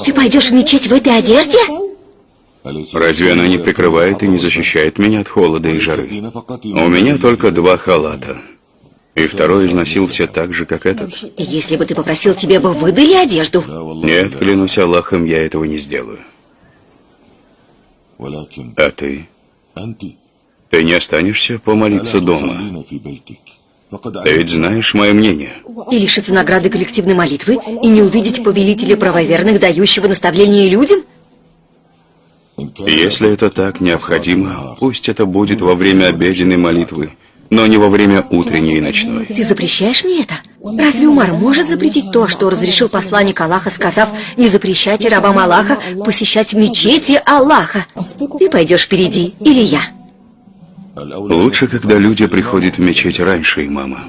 Ты пойдешь в мечеть в этой одежде? Разве она не прикрывает и не защищает меня от холода и жары? У меня только 2 халата. И второй износился так же, как этот. Если бы ты попросил, тебе бы выдали одежду. Нет, клянусь Аллахом, я этого не сделаю. А ты? Ты не останешься помолиться дома? Ты ведь знаешь мое мнение. И лишиться награды коллективной молитвы, и не увидеть повелителя правоверных, дающего наставления людям? Если это так необходимо, пусть это будет во время обеденной молитвы, но не во время утренней и ночной. Ты запрещаешь мне это? Разве Умар может запретить то, что разрешил посланник Аллаха, сказав: не запрещайте рабам Аллаха посещать мечети Аллаха? Ты пойдешь впереди или я? Лучше, когда люди приходят в мечеть раньше имама.